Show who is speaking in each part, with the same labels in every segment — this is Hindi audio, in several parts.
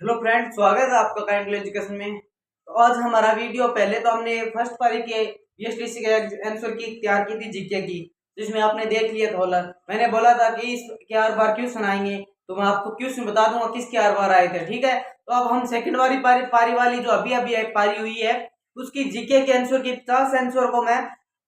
Speaker 1: हेलो फ्रेंड, स्वागत है आपका काइंडली एजुकेशन में। तो आज हमारा वीडियो, पहले तो हमने फर्स्ट पारी के बीएसटीसी के आंसर की तैयार की थी, जीके की, जिसमें आपने देख लिया था। होला मैंने बोला था कि इस के हर बार क्वेश्चन आएंगे, तो मैं आपको क्वेश्चन बता दूंगा किसके हर बार आए थे। ठीक है, तो अब हम सेकंड वाली पारी वाली जो अभी अभी पारी हुई है, उसकी जीके के आंसर की 50 आंसर को मैं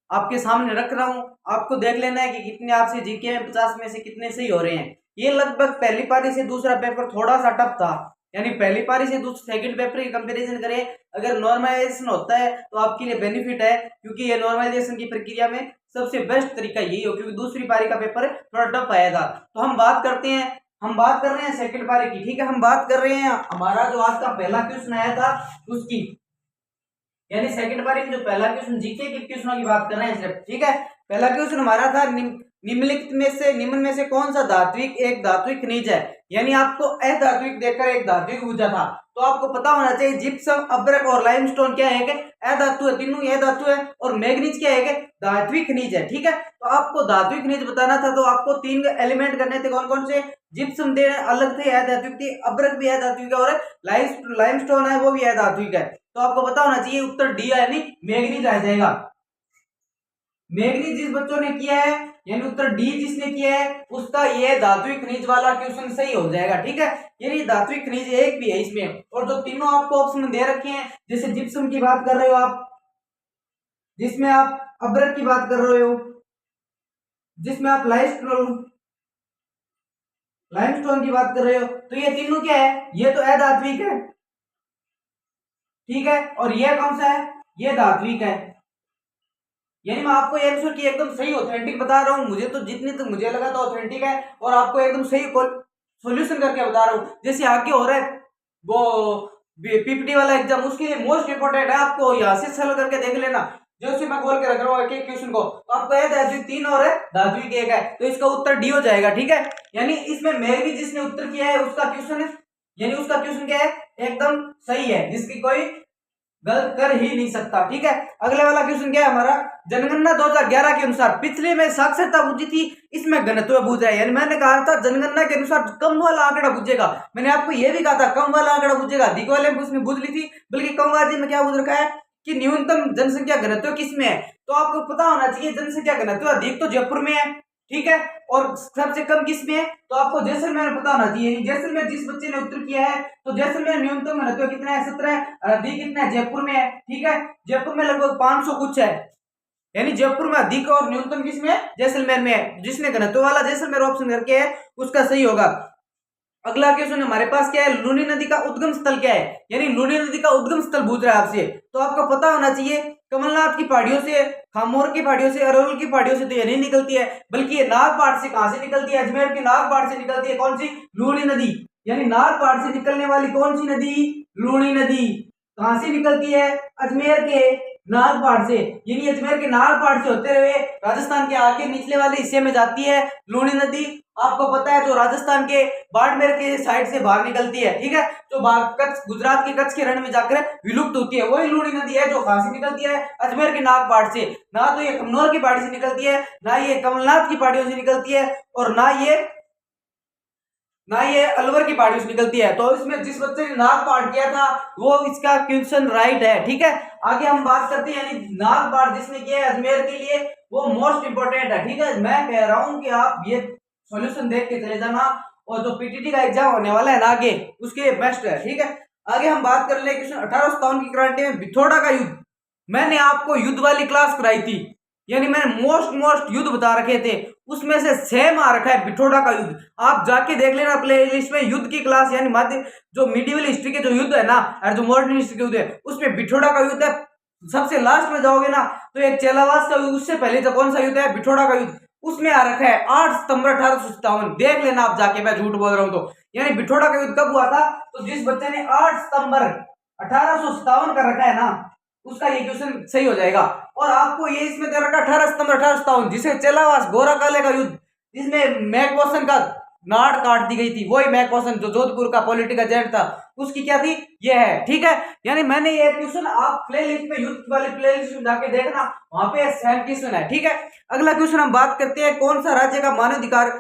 Speaker 1: आपके सामने रख रहा हूँ। आपको देख लेना है कि कितने आपसे जीके में 50 में से कितने सही हो रहे हैं। ये लगभग पहली पारी से दूसरा पेपर थोड़ा सा टफ था, यानी पहली पारी से सेकंड पेपर की कंपैरिजन करें, अगर नॉर्मलाइजेशन होता है तो आपके लिए बेनिफिट है, क्योंकि ये नॉर्मलाइजेशन की प्रक्रिया में सबसे बेस्ट तरीका यही हो, क्योंकि दूसरी पारी का पेपर थोड़ा टफ आया था। तो हम बात कर रहे हैं सेकंड पारी की। ठीक है, हम बात कर रहे हैं हमारा जो आज का पहला क्वेश्चन आया था उसकी, यानी सेकंड पारी में जो पहला क्वेश्चन जीके के क्वेश्चनों की बात कर रहे हैं सिर्फ। ठीक है, पहला क्वेश्चन हमारा था निम्न में से कौन सा धात्विक एक धात्विक खनिज है। यानी आपको अधात्विक देकर एक धात्विक पूछा था, तो आपको पता होना चाहिए जिप्सम, अब्रक और लाइमस्टोन क्या है, अधातु है, तीनों ये धातु है, और मैग्नीज क्या है, धात्विक खनिज है। ठीक है, तो आपको धात्विक खनिज बताना था, तो आपको तीन एलिमेंट करने थे। कौन कौन से? जिप्सम दे अलग थे, अधात्विक थी, अब्रक भी अधात्विक है, और लाइमस्टोन है वो भी अधात्विक है। तो आपको पता होना चाहिए उत्तर डी यानी मैग्नीज आ जाएगा। मैग्नीज जिस बच्चों ने किया है, यानी उत्तर डी जिसने किया है, उसका ये धात्विक खनिज वाला क्वेश्चन सही हो जाएगा। ठीक है, यानी धात्विक खनिज एक भी है इसमें, और जो तीनों आपको ऑप्शन दे रखे हैं, जैसे जिप्सम की बात कर रहे हो आप, जिसमें आप अब्रक की बात कर रहे हो, जिसमें आप लाइमस्टोन की बात कर रहे हो, तो ये तीनों क्या है, ये तो अधात्विक है। ठीक है, और ये कौन सा है, ये धात्विक है। यानी मैं आपको आंसर की एकदम सही ऑथेंटिक बता रहा हूँ, मुझे तो जितनी तक मुझे लगा था ऑथेंटिक है, और आपको एकदम सही सॉल्यूशन करके बता रहा हूँ। जैसे आगे हो रहा है वो पीपीटी वाला एग्जाम, उसके लिए मोस्ट इंपोर्टेंट है, आपको यहाँ से सॉल्व करके देख लेना। जो मैं खोल के रख रहा हूँ एक एक क्वेश्चन को, तो आपको यह धात्विक तीन और है, धात्विक एक है, तो इसका उत्तर डी हो जाएगा। ठीक है, यानी इसमें मेरी जिसने उत्तर किया है उसका क्वेश्चन है, यानी उसका क्वेश्चन क्या है, एकदम सही है, जिसकी कोई गलत कर ही नहीं सकता। ठीक है, अगले वाला क्वेश्चन क्या है हमारा, जनगणना 2011 के अनुसार, पिछले में साक्षरता पूछी थी, इसमें घनत्व पूछ रहा है। यानी मैंने कहा था जनगणना के अनुसार कम वाला आंकड़ा पूछेगा, मैंने आपको यह भी कहा था कम वाला आंकड़ा पूछेगा, अधिक वाले में उसने पूछ ली थी, बल्कि कम वाले में क्या पूछ रखा है कि न्यूनतम जनसंख्या घनत्व किसमें है। तो आपको पता होना चाहिए जनसंख्या घनत्व अधिक तो जयपुर में है, ठीक है, और सबसे कम किसमें है, तो आपको जैसलमेर पता होना चाहिए। जैसलमेर जिस बच्चे ने उत्तर किया है, तो जैसलमेर न्यूनतम घनत्व कितना है, 17 है, अधिक कितना है, जयपुर में है। ठीक है, जयपुर में लगभग 500 कुछ है, यानी जयपुर में अधिक और न्यूनतम किसमें है, जैसलमेर में है। जिसने घनत्व वाला जैसलमेर ऑप्शन करके है उसका सही होगा। अगला क्वेश्चन हमारे पास क्या है, लूनी नदी का उद्गम स्थल क्या है, यानी लूनी नदी का उद्गम स्थल पूछ रहा है आपसे, तो आपको पता होना चाहिए कमलनाथ की पहाड़ियों से, खामोर की पहाड़ियों से, अरवल की पहाड़ियों से तो ये नहीं निकलती है, बल्कि ये नाग पहाड़ से कहां से निकलती है, अजमेर की नाग पहाड़ से निकलती है। कौन सी? लूनी नदी। यानी नाग पहाड़ से निकलने वाली कौन सी नदी? लूनी नदी। कहां से निकलती है? अजमेर के नाग पहाड़ से, यानी अजमेर के नाग पहाड़ से होते हुए राजस्थान के आगे निचले वाले हिस्से में जाती है लूनी नदी। आपको पता है जो राजस्थान के बाड़मेर के साइड से बाहर निकलती है, ठीक है, जो कच्छ, गुजरात के कच्छ के रण में जाकर विलुप्त होती है, वही लूनी नदी है जो कहां से निकलती है, अजमेर के नाग पहाड़ से। ना तो ये कन्नौर की पहाड़ी से निकलती है, ना ये कमलनाथ की पहाड़ियों से निकलती है, और ना ये अलवर की पहाड़ियों से निकलती है। तो इसमें जिस बच्चे ने नाग पहाड़ किया था वो इसका क्वेश्चन राइट है। ठीक है, आगे हम बात करते हैं, यानी नाग पहाड़ जिसने किया है अजमेर के लिए, वो मोस्ट इंपोर्टेंट है। ठीक है, मैं कह रहा हूं कि आप ये सॉल्यूशन देख के चले जाना, और जो पीटीटी का एग्जाम होने वाला है ना आगे, उसके लिए बेस्ट है। ठीक है, आगे हम बात कर ले क्वेश्चन 1857 की क्रांति में बिथोड़ा का युद्ध। मैंने आपको युद्ध वाली क्लास कराई थी, यानी मैंने मोस्ट युद्ध बता रखे थे, उसमें से सेम आ रखा है बिठोड़ा का युद्ध। आप जाके देख लेना प्ले लिस्ट में, युद्ध की क्लास, यानी मध्य जो मिडिवल हिस्ट्री के जो युद्ध है ना, और जो मॉडर्न हिस्ट्री के युद्ध है, उसमें बिठोड़ा का युद्ध है। सबसे लास्ट में जाओगे ना तो एक चेलावास का युद्ध, उससे पहले जो कौन सा युद्ध है, बिठोड़ा का युद्ध, उसमें आ रखा है 8 सितंबर 1857। देख लेना आप जाके, मैं झूठ बोल रहा हूं तो। यानी बिठोड़ा का युद्ध कब हुआ था, तो जिस बच्चे ने 8 सितंबर 1857 कर रखा है ना, उसका ये क्वेश्चन सही हो जाएगा। और आपको ये इसमें दे रखा 18 सितंबर 1857, जिसे चेलावास गोरा काले का युद्ध, जिसमें मैकबॉसन का नाड़ काट दी गई थी, वही मैकबॉसन जो जोधपुर का पॉलिटिकल एजेंट था, उसकी क्या थी, ये है। ठीक है, यानी मैंने ये क्वेश्चन, आप प्ले लिस्ट में युद्ध वाली प्ले लिस्ट में जाके देखना, वहां पे सेम क्वेश्चन है। ठीक है, अगला क्वेश्चन हम बात करते हैं, कौन सा राज्य का मानवाधिकार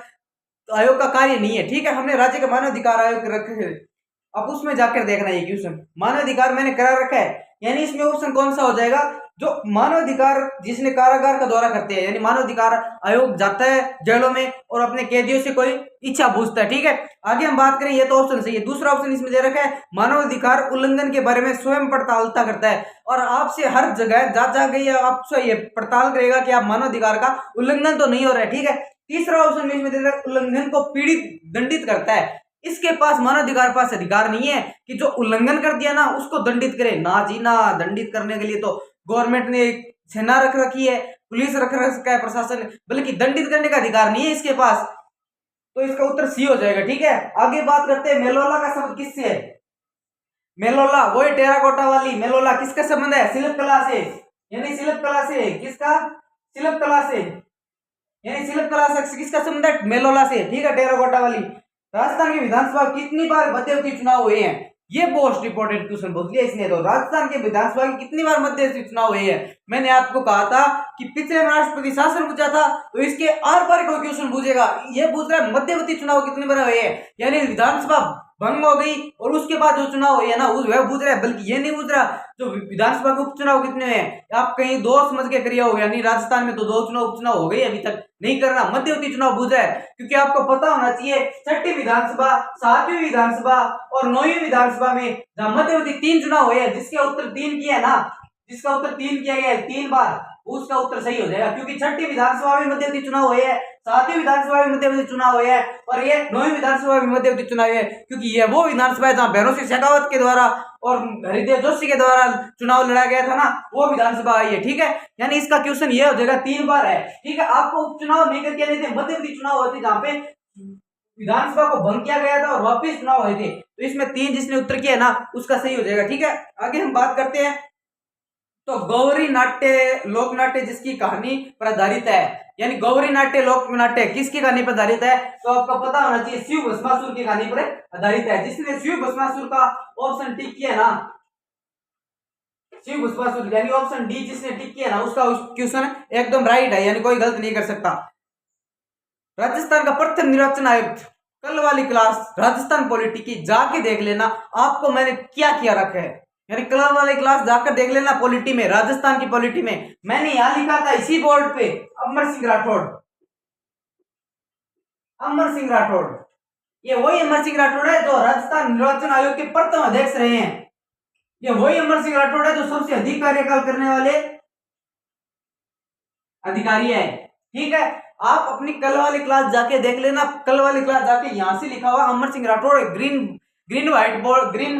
Speaker 1: आयोग का कार्य नहीं है। ठीक है, हमने राज्य का मानवाधिकार आयोग रखे, अब उसमें जाकर देखना ये क्वेश्चन मानव अधिकार मैंने करा रखा है, यानी इसमें ऑप्शन कौन सा हो जाएगा, जो मानव अधिकार जिसने कारागार का दौरा करते हैं, यानी मानव अधिकार आयोग जाता है जेलों में और अपने कैदियों से कोई इच्छा पूछता है। ठीक है, आगे हम बात करें, ये तो ऑप्शन सही है। दूसरा ऑप्शन इसमें दे रखा है मानव अधिकार उल्लंघन के बारे में स्वयं पड़तालता करता है, और आपसे हर जगह जा गई आपसे ये पड़ताल करेगा कि आप मानव अधिकार का उल्लंघन तो नहीं हो रहा है। ठीक है, तीसरा ऑप्शन इसमें दे रखा है उल्लंघन को पीड़ित दंडित करता है, इसके पास मानव अधिकार पास अधिकार नहीं है कि जो उल्लंघन कर दिया ना उसको दंडित करे, ना जी ना, दंडित करने के लिए तो गवर्नमेंट ने एक सेना रख रखी है, पुलिस रख रखा है, प्रशासन, बल्कि दंडित करने का अधिकार नहीं है इसके पास। तो इसका उत्तर सी हो जाएगा। ठीक है, आगे बात करते हैं मेलोला का शब्द किससे है। मेलोला वही टेराकोटा वाली मेलोला, किसका संबंध है, शिल्प कला से, यानी शिल्प कला से, किसका, शिल्प कला से, यानी शिल्प कला से किसका संबंध है, मेलोला से। ठीक है, टेराकोटा वाली। राजस्थान की विधानसभा कितनी बार मध्यवर्ती चुनाव हुए हैं, ये मोस्ट इंपोर्टेंट क्वेश्चन पूछ लिया इसने। तो राजस्थान के विधानसभा की कितनी बार मध्यवर्ती चुनाव हुए हैं, मैंने आपको कहा था कि पिछले में राष्ट्रपति शासन पूछा था, तो इसके आर पार कोई क्वेश्चन पूछेगा, ये पूछ रहा है मध्यवर्ती चुनाव कितनी बार हुए हैं, यानी विधानसभा भंग हो गई और उसके बाद जो चुनाव हुए ना वह पूछ रहा है, बल्कि ये नहीं पूछ रहा जो विधानसभा के उपचुनाव कितने हैं। आप कहीं दो समझ के करिए हो, यानी राजस्थान में तो दो चुनाव उपचुनाव हो गए, अभी तक नहीं करना, मध्यवर्ती चुनाव पूछ रहा है, क्योंकि आपको पता होना चाहिए छठी विधानसभा, सातवीं विधानसभा और नौवीं विधानसभा में जहां मध्यवर्ती 3 चुनाव हुए हैं, जिसके उत्तर 3 किया है ना, जिसका उत्तर 3 किया गया है 3 बार, उसका उत्तर सही हो जाएगा, क्योंकि छठी विधानसभा में मध्यवर्ती चुनाव हुए हैं, सातवीं विधानसभा में मध्यवर्ती चुनाव हुए हैं और ये नौवीं विधानसभा में मध्यवर्ती चुनाव है, क्योंकि ये वो विधानसभा है जहां भैरों सिंह शेखावत के द्वारा और हरिदेव जोशी के द्वारा चुनाव लड़ा गया था ना, वो विधानसभा आई है। ठीक है, यानी इसका क्वेश्चन ये हो जाएगा 3 बार है। ठीक है, आपको उपचुनाव नहीं करके नहीं थे, मध्यवर्ती चुनाव होते जहां पे विधानसभा को भंग किया गया था और वापिस चुनाव हुए थे, तो इसमें 3 जिसने उत्तर किया ना उसका सही हो जाएगा। ठीक है, आगे हम बात करते हैं, तो गौरी नाट्य लोक नाट्य जिसकी कहानी पर आधारित है, यानी गौरी नाट्य लोक नाट्य किसकी कहानी पर आधारित है, तो आपको पता होना चाहिए शिव भस्मासुर की कहानी पर आधारित है। जिसने शिव भस्मासुर का ऑप्शन टिक किया ना, शिव भस्मासुर यानी ऑप्शन डी जिसने टिक किया ना, उसका क्वेश्चन एकदम राइट है, यानी कोई गलत नहीं कर सकता। राजस्थान का प्रथम निर्वाचन आयुक्त, कल वाली क्लास राजस्थान पॉलिटी की जाके देख लेना, आपको मैंने क्या किया रखा है, यानी कल वाली क्लास जाकर देख लेना पॉलिटी में, राजस्थान की पॉलिटी में मैंने यहां लिखा था इसी बोर्ड पे अमर सिंह राठौड़, अमर सिंह राठौड़, ये वही अमर सिंह राठौड़ है जो राजस्थान निर्वाचन आयोग के प्रथम अध्यक्ष रहे हैं, ये वही अमर सिंह राठौड़ है जो सबसे अधिक कार्यकाल करने वाले अधिकारी है। ठीक है, आप अपनी कल वाली क्लास जाके देख लेना, कल वाली क्लास जाके यहां से लिखा हुआ Amar Singh Rathore, green green white board green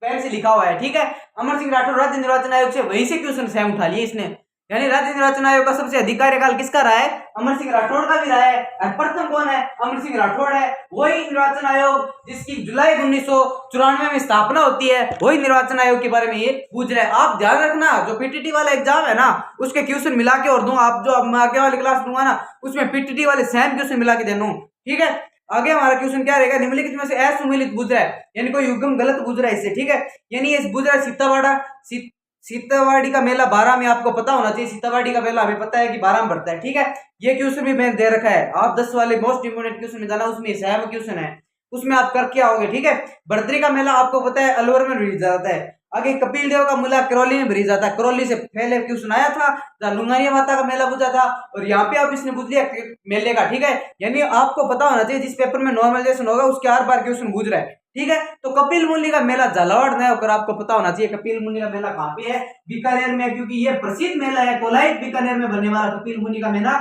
Speaker 1: pen से लिखा हुआ है। ठीक है, अमर सिंह राठौड़ राज्य निर्वाचन आयोग से वहीं से क्वेश्चन सेम उठा लिए इसने, यानी राज्य निर्वाचन आयोग का सबसे अधिक कार्यकाल किसका रहा है, अमर सिंह राठौड़ का भी रहा है, और प्रथम कौन है, अमर सिंह राठौड़ है। वही निर्वाचन आयोग जिसकी जुलाई 1994 में स्थापना होती है, वही निर्वाचन आयोग के बारे में ये पूछ रहा है। आप ध्यान रखना, जो पीटीटी वाला एग्जाम है ना उसके क्वेश्चन मिला के और दूं, आप जो मैं आगे वाली क्लास दूंगा ना उसमें पीटीटी वाले सेम क्वेश्चन मिला के दे दूं। ठीक है, आगे हमारा क्वेश्चन क्या रहेगा, निम्नलिखित में से असुमेलित बुझ रहा है, यानी कोई युग्म गलत बुझ रहा है इससे। ठीक है, यानी ये बुझ रहा है सीतावाड़ी का मेला 12 में, आपको पता होना चाहिए सीतावाड़ी का मेला हमें पता है कि 12 में पड़ता है। ठीक है, ये क्वेश्चन भी मैंने दे रखा है, आप 10 वाले मोस्ट इंपोर्टेंट क्वेश्चन में जाना, उसमें सेम क्वेश्चन है, उसमें आप करके आओगे। ठीक है, बर्दरी का मेला आपको पता है अलवर में भरी जाता है, आगे कपिल देव का मेला करौली में भरी जाता है, करौली से पहले क्वेश्चन आया था जहाँ लुंगानिया माता का मेला पूछा था, और यहाँ पे आप इसने पूछ लिया मेले का। ठीक है, यानी आपको पता होना चाहिए जिस पेपर में नॉर्मलाइजेशन होगा उसके आर पार क्वेश्चन पूछ रहा है। ठीक है, तो कपिल मुनि का मेला झालावाड़ में होकर आपको पता होना चाहिए कपिल मुनि का मेला कहाँ पे है, बीकानेर में, क्योंकि ये प्रसिद्ध मेला है, कोलाइट बीकानेर में बनने वाला कपिल मुनि का मेला।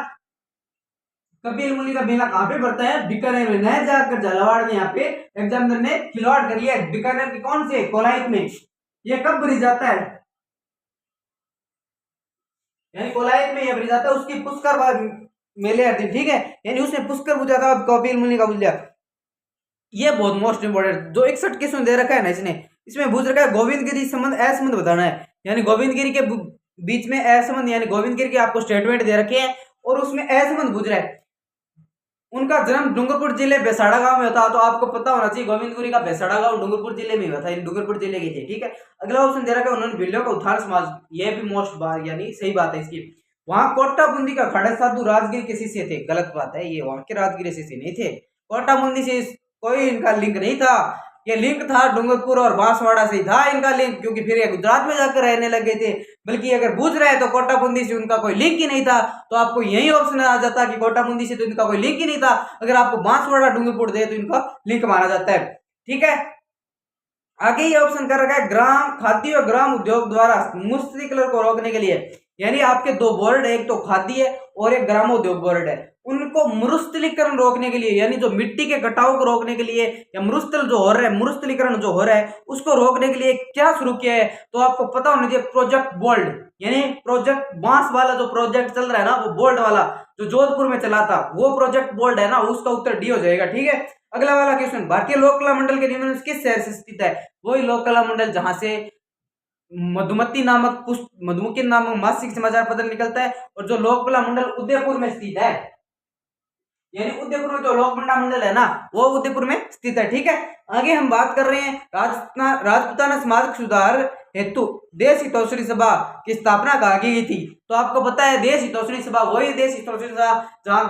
Speaker 1: कपिल मुनि का मेला कहाँ पे पड़ता है, बीकानेर में, न जाकर झालावाड़ में। यहाँ पे एग्जामिनर ने खिलवाड़ कर लिया, बीकानेर की कौन से कोलाइट में, ये कब भरी जाता है, यानी कोलाइट में ये भरी जाता है, उसकी पुष्कर मेले आते। ठीक है, यानी उसने पुष्कर पूछा था, कपिल मुनि का पूछ लिया। ये बहुत मोस्ट इंपोर्टेंट जो 61 क्वेश्चन दे रखा है ना इसने, इसमें पूछ रखा है गोविंदगिरी संबंध असंबंध बताना है, यानी गोविंदगिरी के बीच में असंबंध, यानी गोविंदगिरी के आपको स्टेटमेंट दे रखे हैं और उसमें असंबंध पूछ रहा है। उनका जन्म डूंगरपुर जिले बेसाड़ा गांव में होता, तो आपको पता होना चाहिए गोविंदगिरी का बेसाड़ा गांव डूंगरपुर जिले में हुआ था, डूंगरपुर जिले के थे। ठीक है, अगला ऑप्शन दे रखा है उन्होंने भिल्लों का उत्थान समाज, ये भी मोस्ट बार यानी सही बात है इसकी। वहां कोटा बूंदी का खड़े साधु राजगिर के शिष्य थे, गलत बात है, ये वहां के राजगिर शिष्य नहीं थे, कोटा बूंदी से कोई इनका लिंक नहीं था, ये लिंक था डूंगरपुर और बांसवाड़ा से था इनका लिंक, क्योंकि फिर ये गुजरात में जाकर रहने लगे थे। बल्कि अगर पूछ रहे हैं तो कोटा बूंदी से उनका कोई लिंक ही नहीं था, तो आपको यही ऑप्शन आ जाता कि कोटा बूंदी से तो इनका कोई लिंक ही नहीं था। अगर आपको बांसवाड़ा डूंगरपुर दे तो इनका लिंक माना जाता है। ठीक है, आगे ये ऑप्शन कर रखा है ग्राम खाद्य और ग्राम उद्योग द्वारा मुस्तकलर को रोकने के लिए। यानी आपके दो बोर्ड, एक तो खाद्य है और एक ग्रामोद्योग बोर्ड है, उनको मरुस्थलीकरण रोकने के लिए, यानी जो मिट्टी के कटाव को रोकने के लिए या मरुस्थल जो हो रहा है, मरुस्थलीकरण जो हो रहा है उसको रोकने के लिए क्या शुरू किया है, तो आपको पता होना चाहिए प्रोजेक्ट बोल्ड। यानी प्रोजेक्ट बांस वाला जो प्रोजेक्ट चल रहा है ना, वो बोल्ड वाला जो जोधपुर में चला था, वो प्रोजेक्ट बोल्ड है ना, उसका उत्तर डी हो जाएगा। ठीक है, अगला वाला क्वेश्चन, भारतीय लोक कला मंडल के निम्न में किस शहर से स्थित है? वही लोक कला मंडल जहां से मधुमती नामक पुष्प मधुमक्खी नामक मासिक समाचार पत्र निकलता है, और जो लोक कला मंडल उदयपुर में स्थित है। यानी उदयपुर में जो लोक कला मंडल है ना, वो उदयपुर में स्थित है। ठीक है, आगे हम बात कर रहे हैं राजपूताना समाज सुधार हेतु देश हितौषणी सभा की स्थापना कहाँ की गई थी? तो आपको पता है देश हितौषणी सभा वही देश हितौषणी सभा जहाँ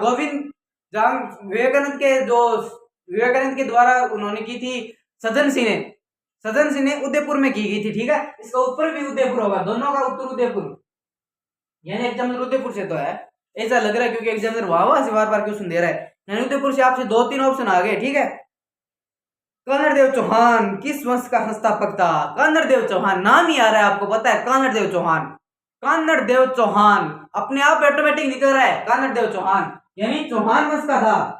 Speaker 1: विवेकानंद के द्वारा उन्होंने की थी, सज्जन सिंह ने उदयपुर में की गई थी। ठीक है, इसका उत्तर भी उदयपुर होगा, दोनों का उत्तर उदयपुर, यानी एग्जामिनर उदयपुर से तो है, ऐसा लग रहा है क्योंकि एग्जामिनर वाह से बार बार क्वेश्चन दे रहा है। यानी उदयपुर से आपसे 2-3 ऑप्शन आ गए। ठीक है, कानड़देव चौहान किस वंश का संस्थापक था? कानड़देव चौहान नाम ही आ रहा है, आपको पता है कानड़देव चौहान अपने आप ऑटोमेटिक निकल रहा है, कानड़देव चौहान यानी चौहान वंश का था।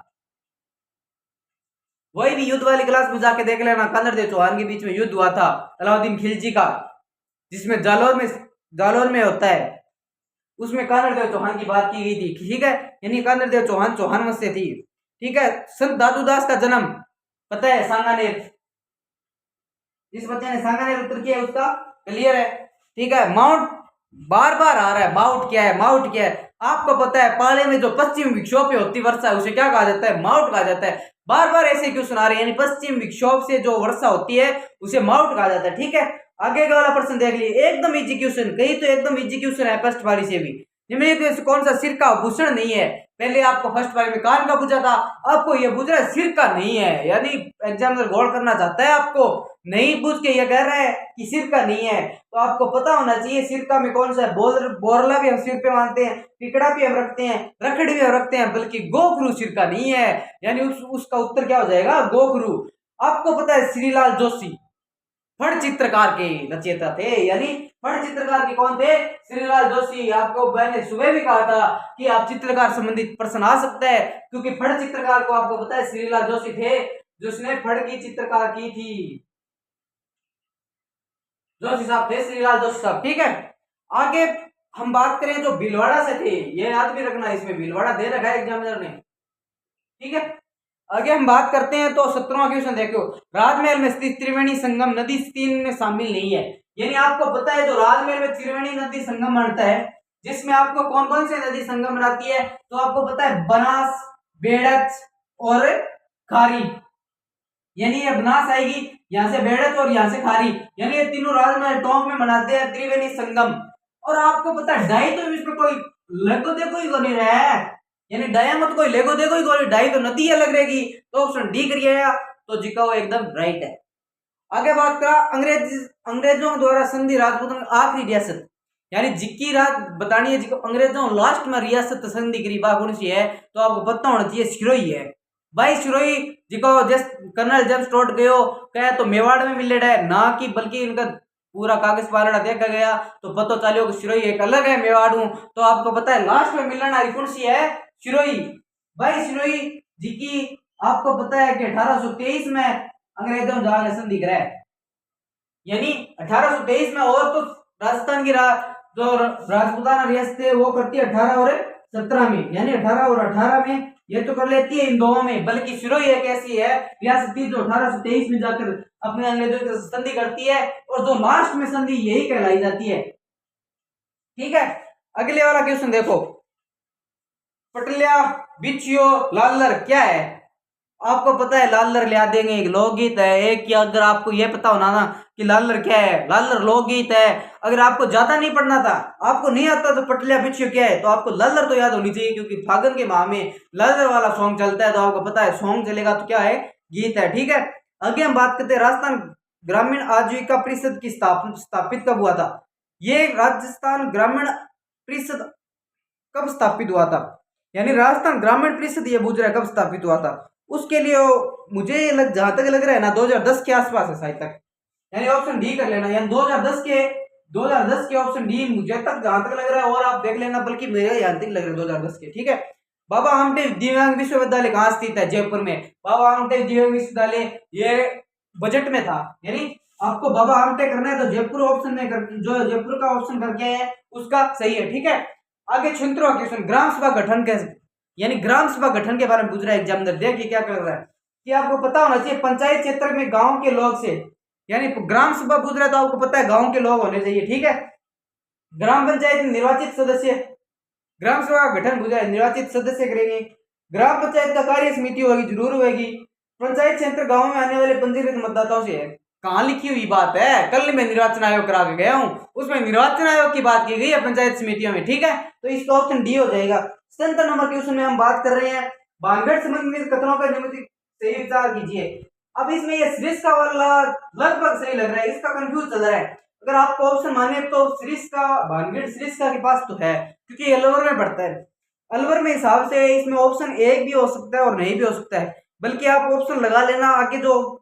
Speaker 1: वही भी युद्ध वाली क्लास में जाके देख लेना, कानड़देव चौहान के बीच में युद्ध हुआ था अलाउद्दीन खिलजी का, जिसमें जालौर में होता है, उसमें कानड़देव चौहान की बात की गई थी। ठीक है, यानी कानड़देव चौहान वंश से थी। ठीक है, संत दादूदास का जन्म पता है सांगानेर, जिस बच्चे ने सांगानेर उत्तर किया उसका क्लियर है। ठीक है, माउंट बार बार आ रहा है, माउंट क्या है? आपको पता है पाले में जो पश्चिम विक्षोभ होती वर्षा उसे क्या कहा जाता है? माउंट कहा जाता है। बार बार ऐसे क्यों सुना रहे हैं, यानी पश्चिम विक्षोभ से जो वर्षा होती है उसे माउंट कहा जाता है। ठीक है, आगे का वाला प्रश्न देख लिए, एकदम इजी क्वेश्चन, कहीं तो एकदम इजी क्वेश्चन है फर्स्ट पारी से भी। निम्नलिखित में कौन सा सिर का आभूषण नहीं है? पहले आपको फर्स्ट पारी में कान का पूछा था, आपको यह पूछ रहा है सिर का नहीं है, यानी एग्जामिनर गौर करना चाहता है, आपको नहीं पूछ के ये कह रहा है कि सिर का नहीं है, तो आपको पता होना चाहिए सिर का में कौन सा है। बोरला भी हम सिर पे मानते हैं, टिकड़ा भी हम रखते हैं, रखड़ी भी हम रखते हैं, बल्कि गोखरू सिर का नहीं है, यानी उसका उत्तर क्या हो जाएगा? गोखरू। आपको पता है श्रीलाल जोशी फड़ चित्रकार के रचयिता थे, यानी फड़ चित्रकार के कौन थे? श्रीलाल जोशी। आपको मैंने सुबह भी कहा था कि आप चित्रकार संबंधित प्रश्न आ सकता है, क्योंकि फड़ चित्रकार को आपको पता है श्रीलाल जोशी थे, जिसने फड़ की चित्रकार की थी, जोशी साहब थे, श्रीलाल जोशी साहब। ठीक है, आगे हम बात करें जो भीलवाड़ा से थे, ये याद भी रखना, इसमें भीलवाड़ा दे रखा है एग्जामिनर ने। ठीक है, आगे हम बात करते हैं तो 17वां क्वेश्चन देखो, राजमहल में स्थित त्रिवेणी संगम नदी तीन में शामिल नहीं है। यानी आपको पता है जो राजमहल में त्रिवेणी नदी संगम बनता है, जिसमें आपको कौन कौन से नदी संगम बनाती है, तो आपको पता है बनास, बेड़च और खारी। यानी ये बनास आएगी, यहाँ से बेड़च और यहाँ से खारी, यानी ये तीनों राजमहल टोंक में बनाते हैं त्रिवेणी संगम। और आपको पता है डाई तो इसमें कोई लगो देखो ही नहीं रहा है, यानी डाया मत कोई लेगो देखो ही कोई, डाई तो नदी अलग रहेगी, तो ऑप्शन डी करिएगा, तो जी का वो एकदम राइट है। आगे बात करा अंग्रेजों द्वारा संधि राजपूतों की आखिरी रियासत, यानी जिक्की रात बतानी है, जिको अंग्रेजों लास्ट में रियासत संधि करी बा कौन सी है, तो आपको पता होना चाहिए सिरोही है भाई। सिरोही जिको जस्ट कर्नल जेम्स टॉड गयो कहे तो मेवाड़ में मिले है ना, कि बल्कि इनका पूरा कागज पारा देखा गया तो पता चलियो कि सिरोही एक अलग है मेवाड़ू। तो आपको पता है लास्ट में मिलने वाली कौन सी है? सिरोही भाई। सिरोही जी की आपको पता है कि 1823 में अंग्रेजों जहां संधि कराया, यानी 1823 में, और तो राजस्थान की जो राजपूताना रियासत है वो करती है 18 और 17 में, यानी 18 और 18 में ये तो कर लेती है इन दोनों में, बल्कि सिरोही एक ऐसी है रियासत जो 1823 में जाकर अपने अंग्रेजों की संधि करती है, और जो लास्ट में संधि यही कहलाई जाती है। ठीक है, अगले वाला क्वेश्चन देखो, पटलिया बिछियो लालर क्या है? आपको पता है लालर लिया देंगे, एक लोकगीत है एक, कि अगर आपको यह पता होना ना कि लालर क्या है, लालर लोकगीत है। अगर आपको ज्यादा नहीं पढ़ना था, आपको नहीं आता तो पटलिया बिछियो क्या है, तो आपको लालर तो याद होनी चाहिए, क्योंकि फागुन के माह में लालर वाला सॉन्ग चलता है, तो आपको पता है सॉन्ग चलेगा तो क्या है? गीत है। ठीक है, आगे हम बात करते हैं राजस्थान ग्रामीण आजीविका परिषद की स्थापित कब हुआ था। ये राजस्थान ग्रामीण परिषद कब स्थापित हुआ था, यानी राजस्थान ग्रामीण परिषद ये पूछ रहा है कब स्थापित हुआ था। उसके लिए मुझे जहां तक लग रहा है ना 2010 के आसपास है शायद तक, यानी ऑप्शन डी कर लेना, यानी 2010 के ऑप्शन डी मुझे तक जहां तक लग रहा है, और आप देख लेना, बल्कि मेरे यहाँ तक लग रहा है 2010 के। ठीक है। बाबा आमटेक दिव्यांग विश्वविद्यालय कहाँ स्थित है, जयपुर में। बाबा आमटेक दिव्यांग विश्वविद्यालय ये बजट में था, यानी आपको बाबा आमटेक करना है तो जयपुर ऑप्शन में जो जयपुर का ऑप्शन करके है उसका सही है। ठीक है। आगे 76वां क्वेश्चन, ग्राम सभा गठन कैसे, यानी ग्राम सभा गठन के बारे में पूछ रहा है एग्जामिनर। देखिए क्या कर रहा है कि आपको पता होना चाहिए पंचायत क्षेत्र में गांव के लोग से, यानी ग्राम सभा पूछ रहा है तो आपको पता है गांव के लोग होने चाहिए। ठीक है। ग्राम पंचायत निर्वाचित सदस्य, ग्राम सभा का गठन पूछा है, निर्वाचित सदस्य करेंगे। ग्राम पंचायत का कार्य समिति होगी, जरूर होगी। पंचायत क्षेत्र गांव में आने वाले पंजीकृत मतदाताओं से है। कहाँ लिखी हुई बात है, कल मैं निर्वाचन आयोग करा के गया हूं, उसमें निर्वाचन आयोग की बात की गई है पंचायत समितियों में। ठीक है। तो इसका ऑप्शन डी हो जाएगा। 77 नंबर क्वेश्चन में हम बात कर रहे हैं भानगढ़ संबंधित कथनों का नियमित सही विचार कीजिए। अब इसमें ये सरिस्का वाला लगभग सही लग रहा है, इसका कंफ्यूज चल रहा है। अगर आपको ऑप्शन माने तो सरिस्का भानगढ़ सरिस्का के पास तो है, क्योंकि अलवर में पड़ता है। अलवर में हिसाब से इसमें ऑप्शन एक भी हो सकता है और नहीं भी हो सकता है, बल्कि आप ऑप्शन लगा लेना आगे, जो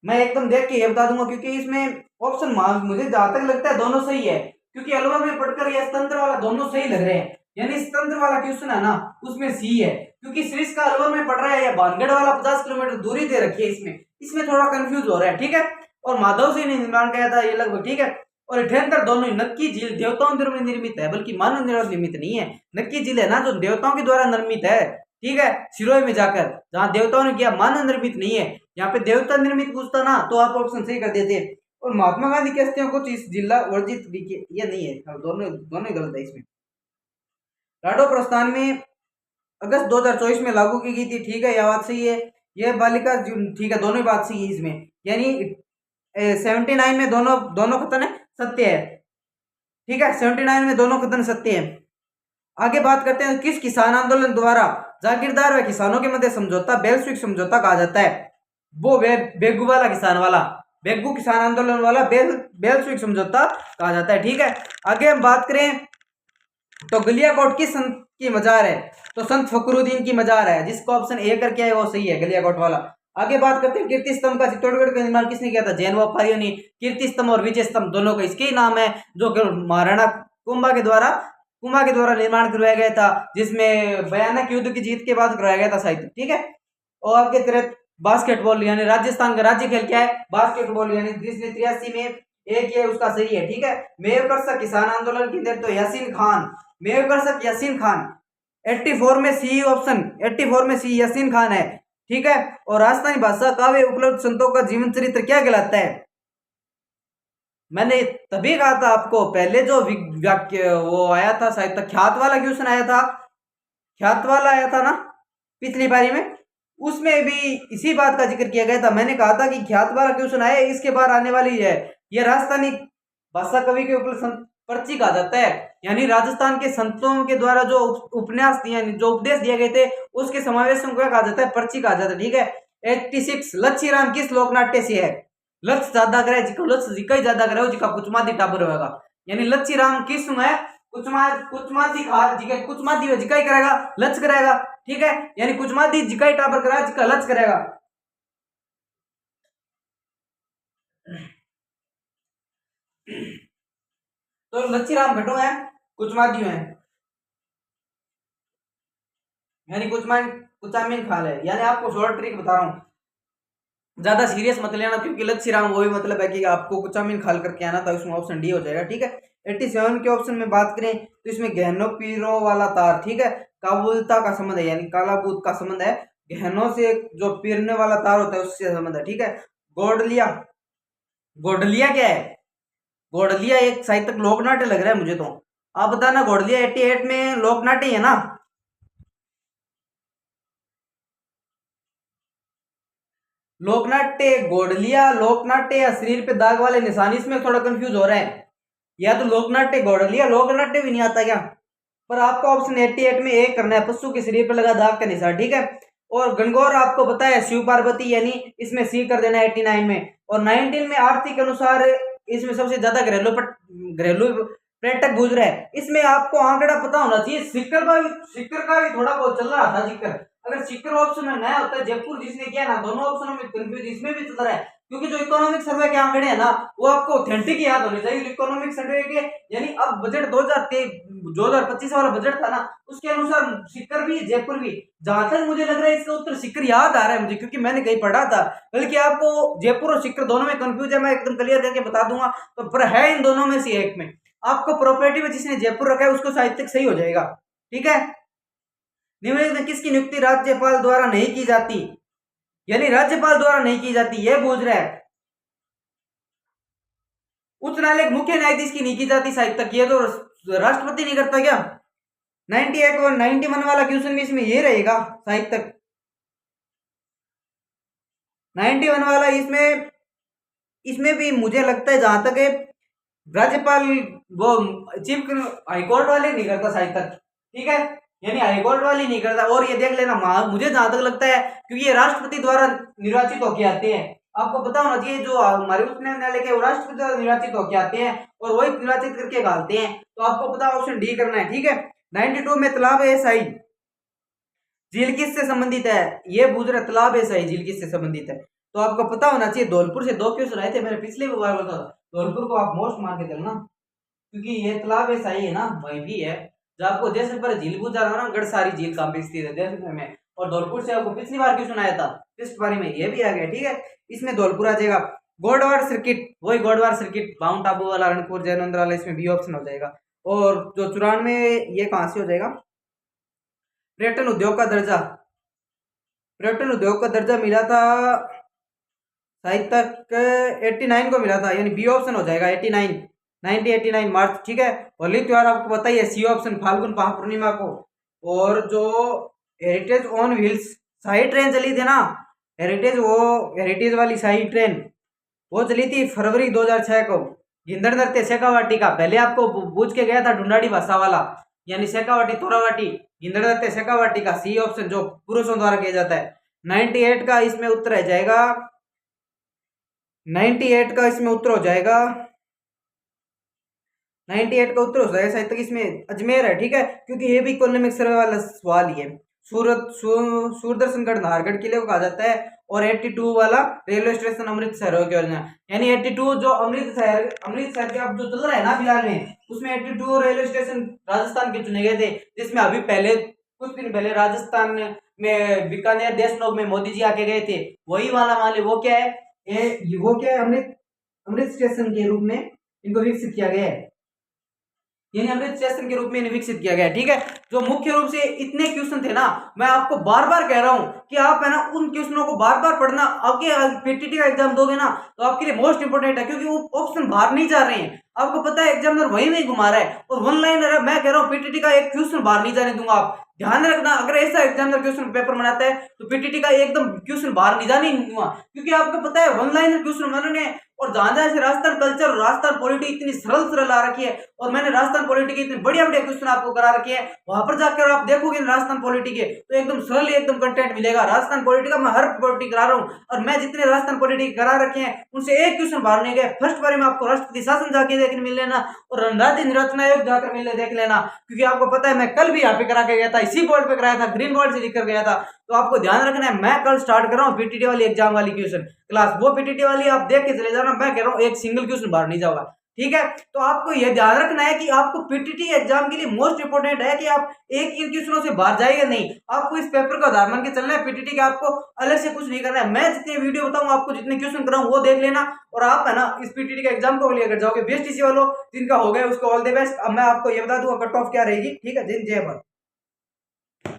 Speaker 1: मैं एकदम देख के ये बता दूंगा, क्योंकि इसमें ऑप्शन मुझे जहां तक लगता है दोनों सही है, क्योंकि अलवर में पढ़कर यह तंत्र वाला दोनों सही लग रहे हैं। यानी तंत्र वाला क्वेश्चन है ना उसमें सी है, क्योंकि सरिस्का अलवर में पड़ रहा है, या भानगढ़ वाला 50 किलोमीटर दूरी दे रखी है, इसमें थोड़ा कंफ्यूज हो रहा है। ठीक है। और माधव सिंह ने निर्माण किया था ये लगभग। ठीक है। और 78 दोनों नक्की झील देवताओं द्वारा निर्मित है, बल्कि मानव द्वारा निर्मित नहीं है। नक्की झील है ना जो देवताओं के द्वारा निर्मित है। ठीक है। सिरोही में जाकर जहां देवताओं ने किया, मानव निर्मित नहीं है। यहाँ पे देवता निर्मित पूछता ना तो आप ऑप्शन सही कर देते। और महात्मा गांधी की अस्थियों को इस जिला वर्जित ये नहीं है, दोनों दोनों गलत है इसमें। राडो प्रस्थान में अगस्त 2024 में लागू की गई थी। ठीक है, यह बात सही है। यह बालिका ठीक है, दोनों बात सही है इसमें, यानी 79 में दोनों कथन सत्य है। ठीक है, 79 में दोनों कथन सत्य है। आगे बात करते हैं किस किसान आंदोलन द्वारा जागीरदार व किसानों के मध्य समझौता बेल्सविक समझौता कहा जाता है। वो बेगू वाला किसान वाला, बेगू किसान आंदोलन वाला बेल्सविक समझौता कहा जाता है। ठीक है। आगे हम बात करें तो गलियाकोट किस संत की मजार है, तो संत फकरुद्दीन की मजार है, जिसका ऑप्शन ए करके है वो सही है, गलियाकोट वाला। आगे बात करते हैं कीर्ति स्तंभ का चित्तौड़गढ़ का निर्माण किसने किया था, जैन व्यापारियों ने। कीर्ति स्तंभ और विजय स्तंभ दोनों का इसके ही नाम है, जो महाराणा कुंभा के द्वारा निर्माण करवाया गया था, जिसमें भयानक युद्ध की जीत के बाद करवाया गया था शायद। ठीक है। और आपके तरह बास्केटबॉल, यानी राजस्थान का राज्य खेल क्या है, बास्केटबॉल, यानी जिसने 83 में एक है उसका सही है। ठीक है। मेयरकर्षक किसान आंदोलन की तो यासीन खान, मेयरकर्षक यासीन खान। 84 में सी ऑप्शन, 84 में सी यासीन खान है। ठीक है। और राजस्थानी भाषा काव्य उपलब्ध संतों का जीवन चरित्र क्या कहलाता है। मैंने तभी कहा था आपको पहले, जो वो आया था शायद तक ख्यात वाला क्वेश्चन आया था, ख्यात वाला आया था ना पिछली बारी में, उसमें भी इसी बात का जिक्र किया गया था। मैंने कहा था कि ख्यात वाला क्वेश्चन आया, इसके बाद आने वाली है ये राजस्थानी भाषा कवि के ऊपर पर्ची कहा जाता है, यानी राजस्थान के संतों के द्वारा जो उपन्यास दिए, जो उपदेश दिए गए थे, उसके समावेश को कहा जाता है, पर्ची कहा जाता है। ठीक है। 86 लच्छीराम किस लोकनाट्य से है, लक्ष्य ज्यादा करे जिका लक्ष्य जिका ही ज्यादा करे जिका कुचमादी टाबर होगा, यानी लच्छीराम किस है कुचमादी खा जिका कुचमादी है जिका ही करेगा लक्ष्य करेगा। ठीक है। यानी कुचमादी जिका ही टाबर करेगा जिका लक्ष्य करेगा। तो लच्छीराम भट्टो है, कुचमादियो है, यानी कुचामीन खाल है। यानी आपको शॉर्ट ट्रिक बता रहा हूँ, ज्यादा सीरियस मत लेना, क्योंकि लच्छीराम वही मतलब है कि आपको कुचामीन खाल करके आना था, उसमें ऑप्शन डी हो जाएगा। ठीक है। 87 के ऑप्शन में बात करें तो इसमें गहनों पीरों वाला तार, ठीक है, काबुलता का संबंध है, यानी कालाबूत का संबंध है, गहनों से जो पीरने वाला तार होता है उससे संबंध है। ठीक है। गोडलिया, गोडलिया क्या है, गोडलिया एक साहित्यिक लोकनाट्य लग रहा है मुझे, तो आप बताना। गोडलिया 88 में लोकनाट्य है ना, लोकनाट्य गोडलिया, लोकनाट्य या शरीर पे दाग वाले निशान, इसमें थोड़ा कंफ्यूज हो रहा है, या तो लोकनाट्य गोडलिया, लोकनाट्य भी नहीं आता क्या, पर आपका ऑप्शन 88 में एक करना है, पशु के शरीर पर लगा दाग का निशान। ठीक है। और गणगौर आपको पता है शिव पार्वती, यानी इसमें सी कर देना 89 में। और 19 में आर्थिक अनुसार इसमें सबसे ज्यादा घरेलू पर्यटक गुज रहा है। इसमें आपको आंकड़ा पता होना चाहिए। सिक्कर का भी थोड़ा बहुत चल रहा था जिक्र। अगर सिक्कर ऑप्शन में नया होता है जयपुर जिसने किया ना, दोनों ऑप्शनों में कंफ्यूज इसमें भी चल रहा है, क्योंकि जो इकोनॉमिक सर्वे के आंकड़े है ना वो आपको ऑथेंटिक याद होने चाहिए। इकोनॉमिक सर्वे के यानी अब बजट 2025 वाला बजट था ना, उसके अनुसार सिक्कर भी जयपुर भी, जहां तक मुझे लग रहा है इसका उत्तर सिक्कर याद आ रहा है मुझे, क्योंकि मैंने कहीं पढ़ा था। बल्कि आपको जयपुर और सिक्कर दोनों में कंफ्यूज है, मैं एकदम क्लियर करके बता दूंगा। तो पर है इन दोनों में से एक में। आपको प्रॉपर्टी में जिसने जयपुर रखा है उसको साहित्यिक सही हो जाएगा। ठीक है। निम्नलिखित में किसकी नियुक्ति राज्यपाल द्वारा नहीं की जाती, यानी राज्यपाल द्वारा नहीं की जाती, यह पूछ रहा है। उच्च न्यायालय मुख्य न्यायाधीश की नहीं की जाती साहित्यिक, ये तो राष्ट्रपति नहीं करता क्या। 91 और 91 वाला क्वेश्चन भी इसमें ये रहेगा साहित्यिक। 91 वाला इसमें भी मुझे लगता है जहां तक है राज्यपाल वो चीफ हाईकोर्ट वाले नहीं करता साहित्यिक। ठीक है, यानी हाईकोर्ट वाली नहीं करता। और ये देख लेना, मुझे जहां तक लगता है क्योंकि ये राष्ट्रपति द्वारा निर्वाचित होके आते हैं, आपको पता होना चाहिए जो हमारे उच्च न्यायालय के राष्ट्रपति द्वारा निर्वाचित होके आते हैं और वही निर्वाचित करके घालते हैं। तो आपको पता ऑप्शन डी करना है। ठीक है। 92 में तालाब ए शाही झील किससे संबंधित है, ये पूछ रहे तालाब ए शाही झील किससे संबंधित है। तो आपको पता होना चाहिए धौलपुर से 2 क्वेश्चन आए थे, मैंने पिछले बार बताया था। धौलपुर को आप मोस्ट मान के चलना, क्योंकि ये तालाब ए शाही है ना वही भी है। जब आपको जैसे पर झील पूछा रहा ना, गढ़सारी झील कहाँ पे स्थित है जैसलमेर में। और धौलपुर से आपको पिछली बार क्वेश्चन आया था, टेस्ट बारी में ये भी आ गया। ठीक है, इसमें धौलपुर आ जाएगा। गोडवार सर्किट, वही गोडवार सर्किट, माउंट आबू वाला, रणपुर जैनंद्र वाला, इसमें बी ऑप्शन हो जाएगा। और जो 94 ये कहां से हो जाएगा, पर्यटन उद्योग का दर्जा, पर्यटन उद्योग का दर्जा मिला था साहित्यिक 89 को मिला था, यानी बी ऑप्शन हो जाएगा 89 मार्च। ठीक है। होली त्योहार आपको पता ही है, सी ऑप्शन फाल्गुन पूर्णिमा को। और जो heritage on wheels shahi train चली थी ना, हेरिटेज वाली शाही ट्रेन वो चली थी फरवरी 2006 को, गिंदड़ नृत्य शेखावाटी का। पहले आपको पूछ के गया था ढूंढाड़ी भाषा वाला, यानी शेखावाटी तोरावाटी, गिंदड़ नृत्य शेखावाटी का सी ऑप्शन जो पुरुषों द्वारा किया जाता है। 98 का इसमें उत्तर हो जाएगा, 98 का इसमें उत्तर हो जाएगा, 98 का उत्तर हो जाएगा शायद तक इसमें अजमेर है। ठीक है, क्योंकि ये भी इकोनॉमिक सर्वे वाला सवाल ही है। सूरदर्शनगढ़ नाहरगढ़ किले को कहा जाता है। और 82 वाला रेलवे स्टेशन अमृतसर हो गया, यानी 82 जो अमृतसर के अब जो चल रहा है ना फिलहाल में, उसमें 82 रेलवे स्टेशन राजस्थान के चुने गए थे। जिसमें अभी पहले कुछ दिन पहले राजस्थान में बीकानेर देशनोक में मोदी जी आके गए थे, वही वाला मान वो क्या है, वो क्या है, अमृत स्टेशन के रूप में इनको विकसित किया गया है, यानी अमृत स्टेशन के रूप में विकसित किया गया। ठीक है। जो मुख्य रूप से इतने क्वेश्चन थे ना, मैं आपको बार बार कह रहा हूं कि आप है ना उन क्वेश्चनों को बार बार पढ़ना। आपके पीटीटी का एग्जाम दोगे ना तो आपके लिए मोस्ट इंपोर्टेंट है, क्योंकि वो ऑप्शन बाहर नहीं जा रहे हैं। आपको पता है एग्जामिनर वही नहीं घुमा रहा है। और वन लाइनर मैं कह रहा हूँ पीटीटी का एक क्वेश्चन बाहर नहीं जाने दूंगा। आप ध्यान रखना, अगर ऐसा एग्जामिनर क्वेश्चन पेपर बनाता है तो पीटीटी का एकदम क्वेश्चन बाहर नहीं जाने दूंगा, क्योंकि आपको पता है वन लाइनर क्वेश्चन मैंने और जहां जहां से राजस्थान कल्चर और राजस्थान पॉलिटी इतनी सरल आ रखी है, और मैंने राजस्थान पॉलिटी के इतने बढ़िया क्वेश्चन आपको करा रखे हैं, वहां पर जाकर आप देखोगे राजस्थान पॉलिटी के तो एकदम सरल एकदम कंटेंट मिलेगा। राजस्थान पॉलिटी का मैं हर पॉलिटी करा रहा हूँ, और मैं जितने राजस्थान पॉलिटी करा रखे हैं उनसे एक क्वेश्चन बाहर नहीं गए। फर्स्ट बार में आपको राष्ट्रपति शासन जाके देखने मिल लेना और राज्य निर्वाचन आयोग जाकर मिलने देख लेना, क्योंकि आपको पता है मैं कल भी यहाँ पे करा के गया था, इसी बोर्ड पे कराया था, ग्रीन बोर्ड से लिखकर गया था। तो आपको ध्यान रखना है, मैं कल स्टार्ट कर रहा हूँ पीटीटी वाली एग्जाम वाली क्वेश्चन क्लास, वो पीटीटी वाली आप देख के चले जाना। मैं कह रहा हूँ एक सिंगल क्वेश्चन बाहर नहीं जाओगा। ठीक है, तो आपको यह ध्यान रखना है कि आपको पीटीटी एग्जाम के लिए मोस्ट इंपोर्टेंट है कि आप एक इन क्वेश्चनों से बाहर जाएगा नहीं। आपको इस पेपर का आधार मान के चलना है, पीटीटी का आपको अलग से कुछ नहीं करना है। मैं जितने वीडियो बताऊं आपको, जितने क्वेश्चन कराऊं वो देख लेना, और आप है ना इस पीटीटी का एग्जाम को क्लियर कर जाओगे। बीएसटीसी वालों जिनका हो गया उसको ऑल द बेस्ट। अब मैं आपको ये बता दूंगा कट ऑफ क्या रहेगी। ठीक है, जय भारत।